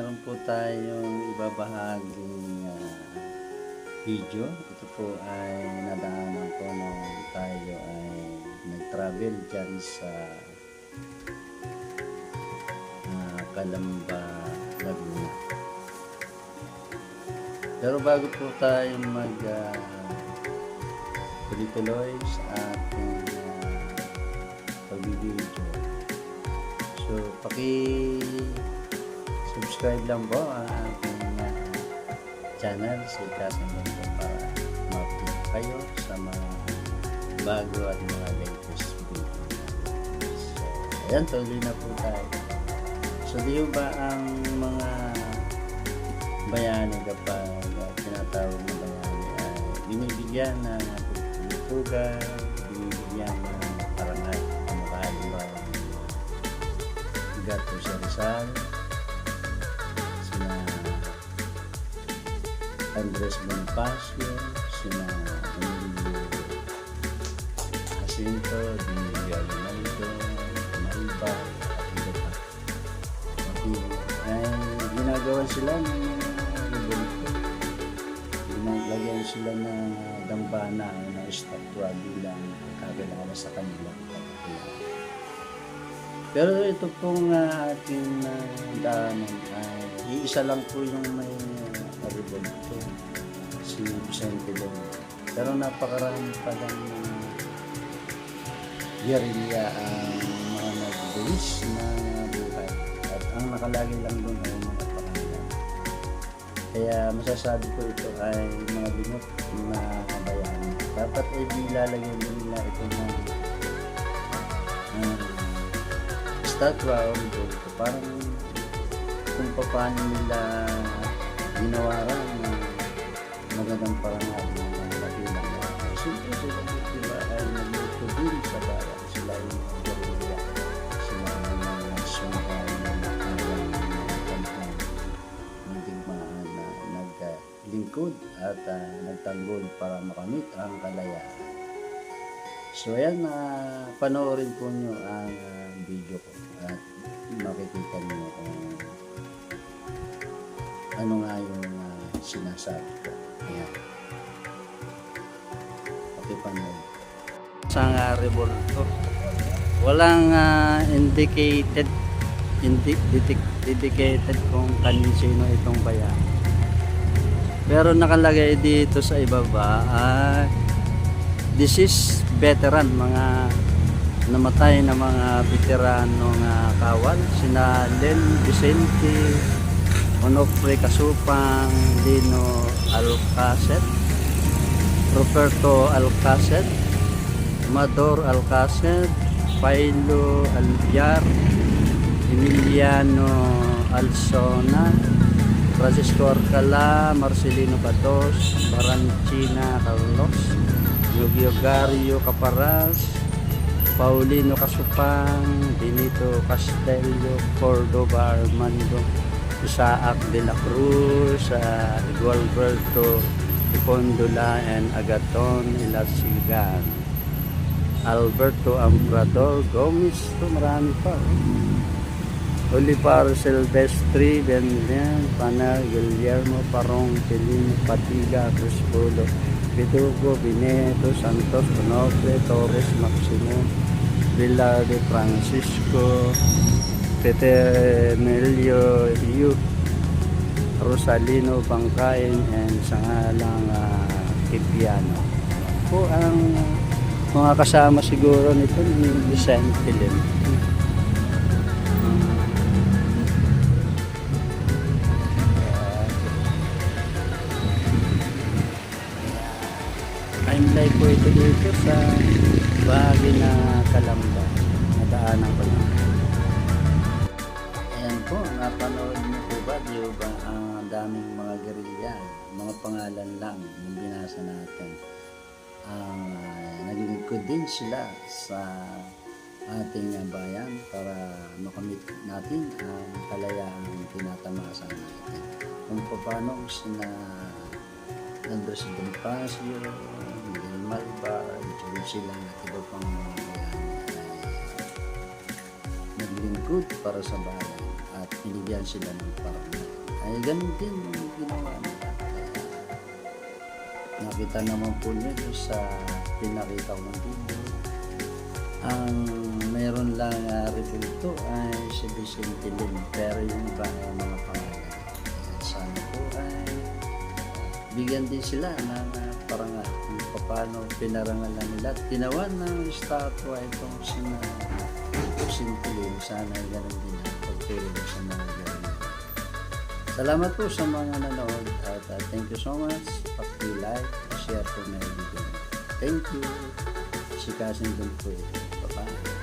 mayroon po tayong ibabahaging video. Ito po ay nadaanan ko nung tayo ay nag-travel dyan sa Calamba, Laguna. Pero bago po tayo tuloy-tuloy sa ating pagbibideo, so paki-subscribe lang po ang ating channel, si Kasimon po, para ma-update kayo sa mga bago at mga latest video. So ayan, tuloy na po tayo. So di ba ang mga bayani, kapag tinatawag na bayani, ay binibigyan ng pagtulutugan, binibigyan ng parangal, halimbawa Gato sa Rizal, sina Andres Bonifacio, sina Emilio Jacinto, Emilio Aguinaldo, Malba, at iba pa. Ay ginagawa sila ng ginagawa sila ng dambana na estatwa bilang kakilala sa kanila. Pero ito pong ating daanan ay iisa lang po yung may revolto, si Vicente Long. Pero napakarami pa lang guerrilla ang mga nagbuwis na buhay. At ang nakalagay lang doon ay mga pangalan. Kaya masasabi ko ito ay mga binot na bayani. Dapat ay ilalagay nila ito ng statwa o revolto. Parang kung paano nila ginawaran ng magandang parangal ng mga labilang. Siyempre sila diba ay nagluto din sa bara. Sila yung guerrilla. Sila yung mga sungkay na nakayang kampong ng digmaan na naglingkod at nagtanggol para makamit ang kalayaan. So ayan, panoorin po nyo ang video ko at makikita nyo kung ano nga yung sinasabi ko. Ayan, pakipanood. Isang revolto, walang indicated kung sino itong bayan, pero nakalagay dito sa ibaba this is veteran, mga namatay na mga veterano na kawal, sina Len Vicente, Onofre Casupang, Lino Alcacet, Roberto Alcacet, Amador Alcacet, Pailo Albiar, Emiliano Alsona, Francisco Arcala, Marcelino Batos, Baranchina Carlos, Yogario Caparas, Paulino Casupang, Benito Castello, Cordoba Armando, Isaac de la Cruz, Gualberto Ipondola, and Agaton Ilasigan, Alberto Ambrador Gomez, to marami pa. Olivar Silvestre, Bendian, Pana, Guillermo Parong, Pelino, Patiga, Crispolo, Vidugo, Bineto, Santos, Onofre, Torres, Maximo, Villar de Francisco, Peter Melio, Yu, Rosalino Bangkain, and sangalang Kipiano. Po ang mga kasama siguro nito ni Vicente Lim. Timeline po ito dito sa bahagi na Calamba, nadaanan ko lang. Ayan po, napanood niyo po ba? Di ba ang daming mga guerrilla, mga pangalan lang yung binasa natin. Naglingkod din sila sa ating bayan para makamit natin ang kalayaan tinatamasa natin. Kung paano sina Andres Bonifacio, Miguel Malba, sila at iba pang mga bayan ay naglingkod para sa bayan at binigyan sila ng parangal. Ay ganun din yung ginawa nila. Kaya, nakita naman po niyo sa pinakita ko ng video. Ang meron lang rebulto ay si Vicente Lim, pero yung iba ay mga pangalan. Sana po ay bigyan din sila ng parangal kung paano pinarangalan nila. Tinawan ng estatwa itong sina Vicente Lim. Sana ay ganun din ang pagtulong sa mga ganun. Salamat po sa mga nanood at thank you so much. Paki-like, share po na yung video. Thank you. Si Cousin Don po ito. Bye-bye.